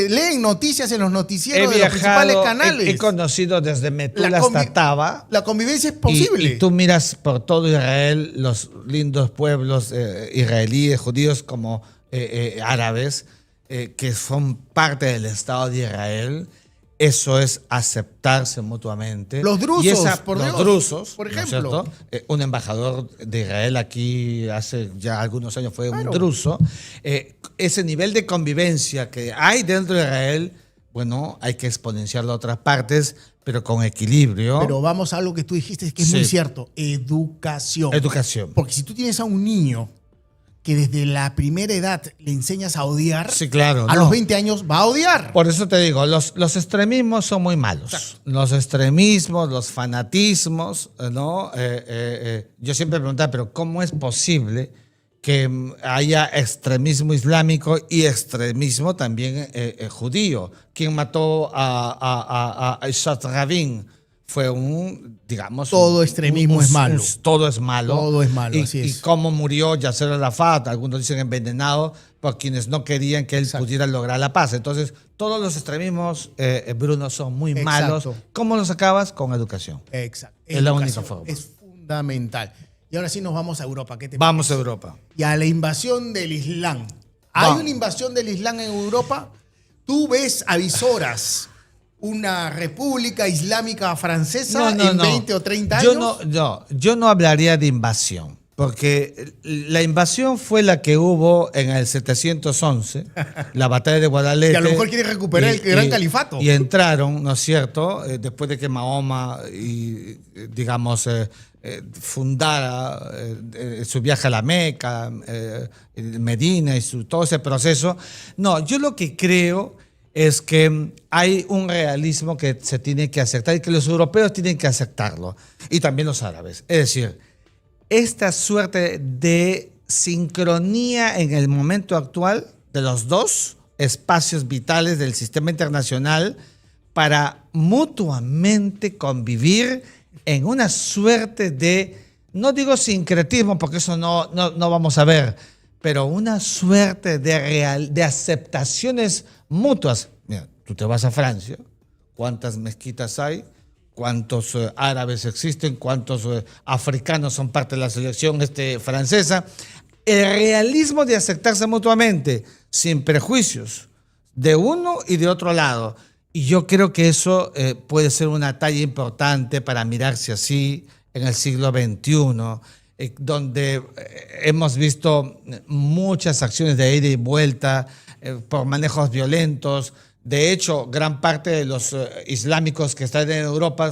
leen noticias en los noticieros de los principales canales. He conocido desde Metula hasta Taba. La convivencia es posible. Y tú miras por todo Israel los lindos pueblos israelíes, judíos como árabes, que son parte del Estado de Israel. Eso es aceptarse mutuamente. Los drusos, por ejemplo. ¿No es cierto? Un embajador de Israel aquí hace ya algunos años fue un druso. Ese nivel de convivencia que hay dentro de Israel, bueno, hay que exponenciarlo a otras partes, pero con equilibrio. Pero vamos a algo que tú dijiste que es muy cierto. Educación. Porque si tú tienes a un niño que desde la primera edad le enseñas a odiar, a los 20 años va a odiar. Por eso te digo, los extremismos son muy malos. Exacto. Los extremismos, los fanatismos, ¿no? Yo siempre preguntaba, pero ¿cómo es posible que haya extremismo islámico y extremismo también judío? ¿Quién mató a Yitzhak Rabin? Fue digamos... Todo extremismo es malo. Todo es malo. Todo es malo, así es. Y cómo murió Yasser Arafat, algunos dicen envenenado, por quienes no querían que él pudiera lograr la paz. Entonces, todos los extremismos, Bruno, son muy malos. ¿Cómo los acabas? Con educación. Exacto. Es la única forma. Es fundamental. Y ahora sí nos vamos a Europa. ¿Qué te Vamos parece? a Europa. Y a la invasión del Islam. ¿Hay una invasión del Islam en Europa? Tú ves a visoras una república islámica francesa en 20 o 30 años. Yo no hablaría de invasión, porque la invasión fue la que hubo en el 711, la batalla de Guadalete. Que a lo mejor quiere recuperar el gran califato. Y entraron, ¿no es cierto?, después de que Mahoma, digamos, fundara su viaje a la Meca, Medina y todo ese proceso. No, yo lo que creo es que hay un realismo que se tiene que aceptar y que los europeos tienen que aceptarlo, y también los árabes. Es decir, esta suerte de sincronía en el momento actual de los dos espacios vitales del sistema internacional para mutuamente convivir en una suerte de, no digo sincretismo, porque eso no vamos a ver, pero una suerte de aceptaciones mutuas. Mira, tú te vas a Francia, ¿cuántas mezquitas hay? ¿Cuántos árabes existen? ¿Cuántos africanos son parte de la selección francesa? El realismo de aceptarse mutuamente, sin prejuicios, de uno y de otro lado. Y yo creo que eso puede ser una talla importante para mirarse así en el siglo XXI, donde hemos visto muchas acciones de ida y vuelta por manejos violentos. De hecho, gran parte de los islámicos que están en Europa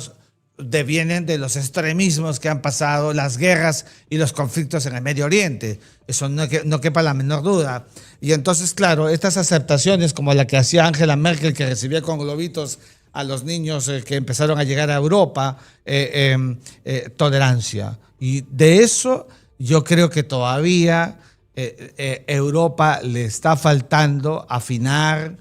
devienen de los extremismos que han pasado, las guerras y los conflictos en el Medio Oriente. Eso no quepa la menor duda. Y entonces, claro, estas aceptaciones como la que hacía Angela Merkel, que recibía con globitos a los niños que empezaron a llegar a Europa, tolerancia. Y de eso yo creo que todavía Europa le está faltando afinar,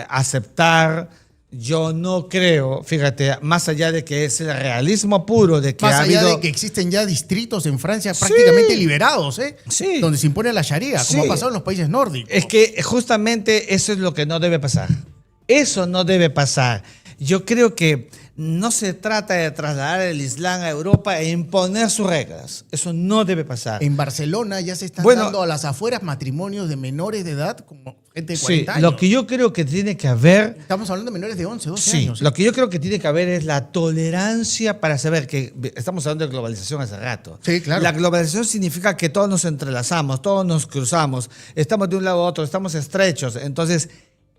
aceptar. Yo no creo, fíjate, más allá de que es el realismo puro, de que más ha allá habido... de que existen ya distritos en Francia prácticamente liberados, Sí. donde se impone la Sharia, como Sí. ha pasado en los países nórdicos. Es que justamente eso es lo que no debe pasar. Eso no debe pasar. Yo creo que no se trata de trasladar el Islam a Europa e imponer sus reglas. Eso no debe pasar. En Barcelona ya se están Bueno, dando a las afueras matrimonios de menores de edad, como gente de Sí, 40 años. lo que yo creo que tiene que haber... Estamos hablando de menores de 11, 12 Sí, años. lo que yo creo que tiene que haber es la tolerancia para saber que estamos hablando de globalización hace rato. Sí, claro. La globalización significa que todos nos entrelazamos, todos nos cruzamos, estamos de un lado a otro, estamos estrechos. Entonces,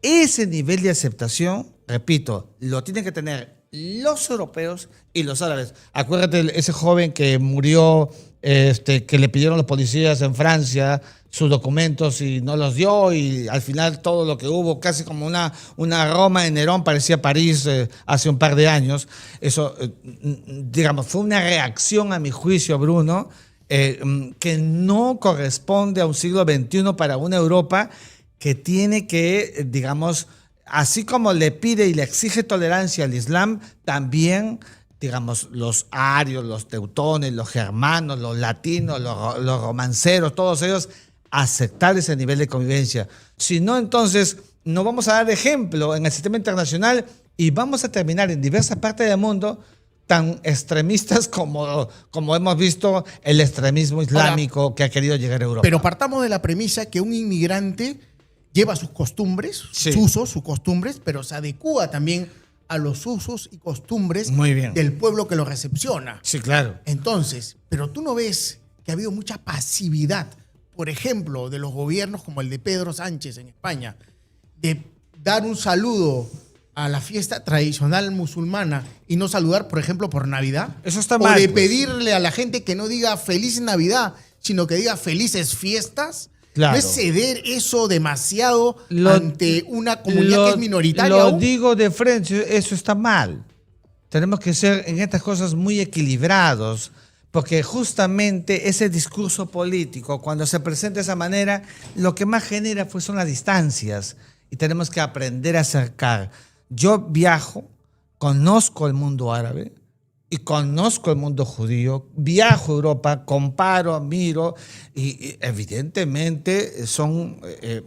ese nivel de aceptación, repito, lo tienen que tener los europeos y los árabes. Acuérdate ese joven que murió, que le pidieron los policías en Francia sus documentos y no los dio, y al final todo lo que hubo, casi como una Roma en Nerón, parecía París hace un par de años. Eso, digamos, fue una reacción a mi juicio, Bruno, que no corresponde a un siglo XXI para una Europa que tiene que, digamos, así como le pide y le exige tolerancia al Islam, también, digamos, los arios, los teutones, los germanos, los latinos, los romanceros, todos ellos, aceptar ese nivel de convivencia. Si no, entonces no vamos a dar ejemplo en el sistema internacional y vamos a terminar en diversas partes del mundo tan extremistas como hemos visto el extremismo islámico. Ahora, que ha querido llegar a Europa. Pero partamos de la premisa que un inmigrante lleva sus costumbres, sus usos, sus costumbres, pero se adecúa también a los usos y costumbres del pueblo que lo recepciona. Sí, claro. Entonces, pero tú no ves que ha habido mucha pasividad, por ejemplo, de los gobiernos como el de Pedro Sánchez en España, de dar un saludo a la fiesta tradicional musulmana y no saludar, por ejemplo, por Navidad. Eso está mal. O de pedirle a la gente que no diga Feliz Navidad, sino que diga Felices Fiestas. Claro. ¿No es ceder eso demasiado ante una comunidad que es minoritaria? Lo digo de frente, eso está mal. Tenemos que ser en estas cosas muy equilibrados, porque justamente ese discurso político, cuando se presenta de esa manera, lo que más genera pues, son las distancias, y tenemos que aprender a acercar. Yo viajo, conozco el mundo árabe, y conozco el mundo judío, viajo a Europa, comparo, miro, y evidentemente son,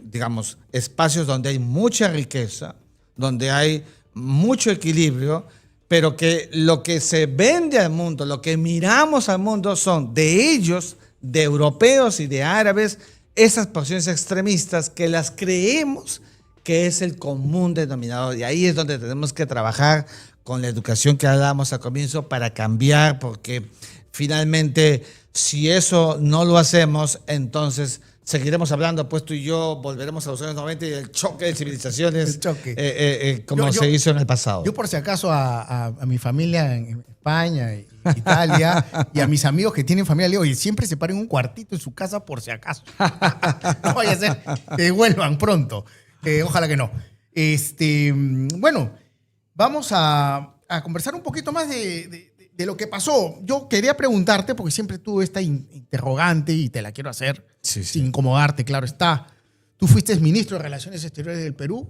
digamos, espacios donde hay mucha riqueza, donde hay mucho equilibrio, pero que lo que se vende al mundo, lo que miramos al mundo son de ellos, de europeos y de árabes, esas posiciones extremistas que las creemos que es el común denominador. Y ahí es donde tenemos que trabajar con la educación que hablábamos al comienzo para cambiar, porque finalmente si eso no lo hacemos, entonces seguiremos hablando, pues tú y yo volveremos a los años 90 y el choque de civilizaciones, como se hizo en el pasado. Yo por si acaso a mi familia en España y Italia y a mis amigos que tienen familia, le digo, oye, siempre separen un cuartito en su casa por si acaso. No vaya a ser que vuelvan pronto. Ojalá que no. Bueno, vamos a conversar un poquito más de lo que pasó. Yo quería preguntarte, porque siempre tuve esta interrogante y te la quiero hacer, sin incomodarte, claro está. Tú fuiste ministro de Relaciones Exteriores del Perú.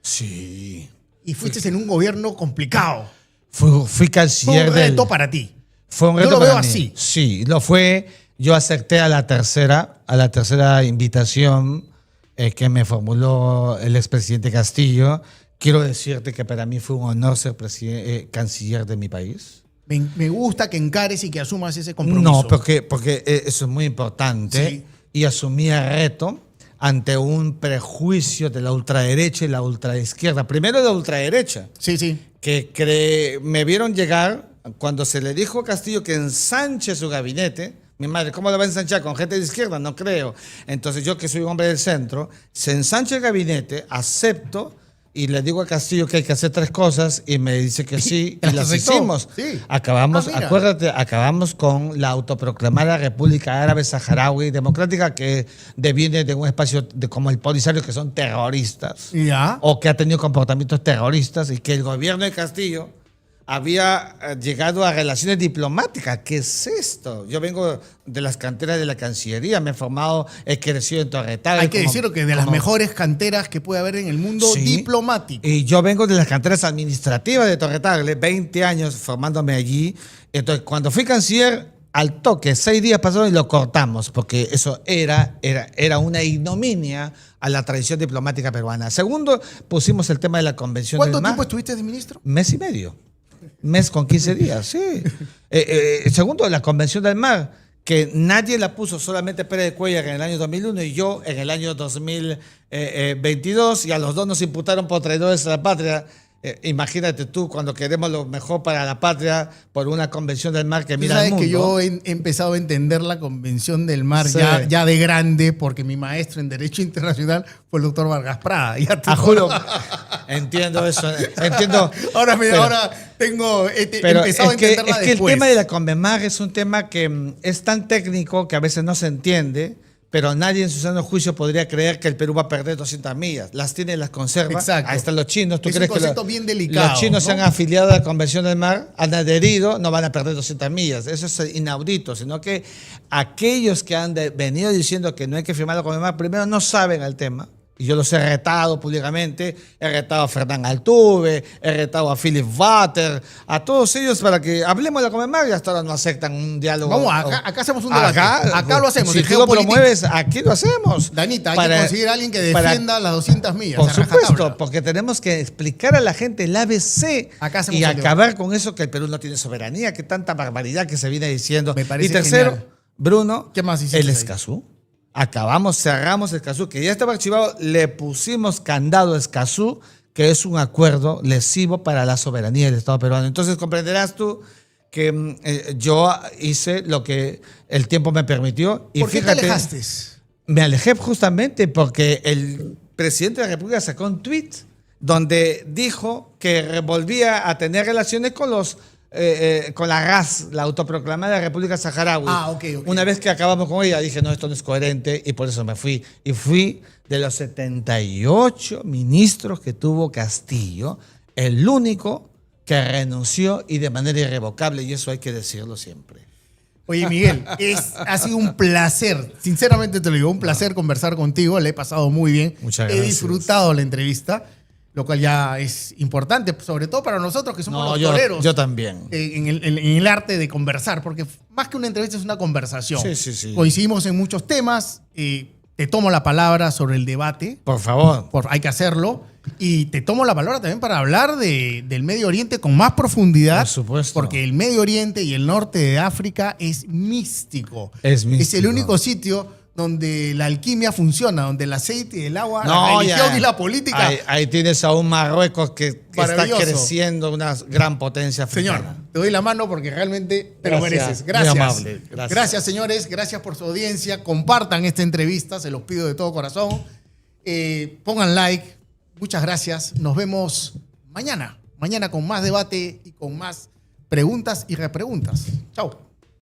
Sí. Y fuiste en un gobierno complicado. Fui canciller. Fue un reto para ti. Fue un reto. Yo lo veo para mí. así. Sí, lo fue. Yo acepté a la tercera invitación que me formuló el expresidente Castillo. Quiero decirte que para mí fue un honor ser canciller de mi país. Me gusta que encares y que asumas ese compromiso. No, porque eso es muy importante. Sí. Y asumí el reto ante un prejuicio de la ultraderecha y la ultraizquierda. Primero la ultraderecha. Sí, sí. Que me vieron llegar cuando se le dijo a Castillo que ensanche su gabinete. Mi madre, ¿cómo lo va a ensanchar? ¿Con gente de izquierda? No creo. Entonces yo, que soy un hombre del centro, se ensancha el gabinete, acepto, y le digo a Castillo que hay que hacer 3 cosas y me dice que sí, y las las aceptó. hicimos. Sí. Acabamos, Mira. acuérdate, acabamos con la autoproclamada República Árabe Saharaui Democrática, que deviene de un espacio como el Polisario, que son terroristas, Ya. o que ha tenido comportamientos terroristas, y que el gobierno de Castillo había llegado a relaciones diplomáticas. ¿Qué es esto? Yo vengo de las canteras de la Cancillería, me he formado, he crecido en Torretal. Hay que decirlo que de las mejores canteras que puede haber en el mundo Sí. diplomático. Y yo vengo de las canteras administrativas de Torretal, 20 años formándome allí. Entonces, cuando fui canciller, al toque, 6 días pasaron y lo cortamos, porque eso era una ignominia a la tradición diplomática peruana. Segundo, pusimos el tema de la Convención ¿Cuánto del Mar. tiempo estuviste de ministro? Mes y medio. Mes con 15 días, sí. Segundo, la Convención del Mar, que nadie la puso, solamente Pérez de Cuéllar en el año 2001 y yo en el año 2022, y a los dos nos imputaron por traidores a la patria. Imagínate tú, cuando queremos lo mejor para la patria, por una Convención del Mar que Tú mira al sabes mundo. que yo he empezado a entender la Convención del Mar Sí. ya de grande, porque mi maestro en Derecho Internacional fue el doctor Vargas Prada. Ya te- A juro, entiendo eso, entiendo. Ahora Pero- he Pero empezado a es que entenderla el después. tema de la Conmemar es un tema que es tan técnico que a veces no se entiende, pero nadie en su sano juicio podría creer que el Perú va a perder 200 millas. Las tiene, las conserva. Exacto. Ahí están los chinos. ¿Tú Es crees un que concepto bien delicado, los chinos se ¿no? han afiliado a la Convención del Mar, han adherido, no van a perder 200 millas? Eso es inaudito, sino que aquellos que han venido diciendo que no hay que firmar la Conmemar, primero no saben el tema. Y yo los he retado públicamente, he retado a Fernán Altuve, he retado a Philip Butter, a todos ellos para que hablemos de la Conmemar, y hasta ahora no aceptan un diálogo. Vamos, acá hacemos un debate. Acá lo hacemos. Si en tú lo geopolítica. promueves, aquí lo hacemos. Danita, hay Para- que conseguir a alguien que para- defienda las 200 millas. Por a rajatabla. supuesto, porque tenemos que explicar a la gente el ABC Acá hacemos y el acabar con eso que el Perú no tiene soberanía, que tanta barbaridad que se viene diciendo. Me parece Y tercero, genial. Bruno, ¿Qué más hiciste el ahí? Escazú. Cerramos Escazú, que ya estaba archivado, le pusimos candado a Escazú, que es un acuerdo lesivo para la soberanía del Estado peruano. Entonces comprenderás tú que yo hice lo que el tiempo me permitió. Y ¿Por qué te fíjate, alejaste? me alejé justamente porque el presidente de la República sacó un tuit donde dijo que volvía a tener relaciones con con la RAS, la autoproclamada República Saharaui. Ah, ok. Una vez que acabamos con ella, dije, no, esto no es coherente, y por eso me fui. Y fui de los 78 ministros que tuvo Castillo, el único que renunció y de manera irrevocable, y eso hay que decirlo siempre. Oye, Miguel, ha sido un placer, sinceramente te lo digo, un placer conversar contigo, le he pasado muy bien. Muchas He gracias. disfrutado la entrevista, lo cual ya es importante, sobre todo para nosotros que somos los toreros. yo también. En el arte de conversar, porque más que una entrevista es una conversación. Sí. Coincidimos en muchos temas, te tomo la palabra sobre el debate, Por favor. hay que hacerlo, y te tomo la palabra también para hablar del Medio Oriente con más profundidad. Por supuesto. Porque el Medio Oriente y el norte de África es místico. Es místico. Es el único sitio donde la alquimia funciona, donde el aceite y el agua, la No, religión ya. y la política. Ahí tienes a un Marruecos que está Maravilloso. creciendo, una gran potencia Señor, africana. te doy la mano porque realmente te lo Gracias. mereces. Muy Gracias. amable. Gracias. Gracias, señores. Gracias por su audiencia. Compartan esta entrevista, se los pido de todo corazón. Pongan like. Muchas gracias. Nos vemos mañana. Mañana con más debate y con más preguntas y repreguntas. Chao.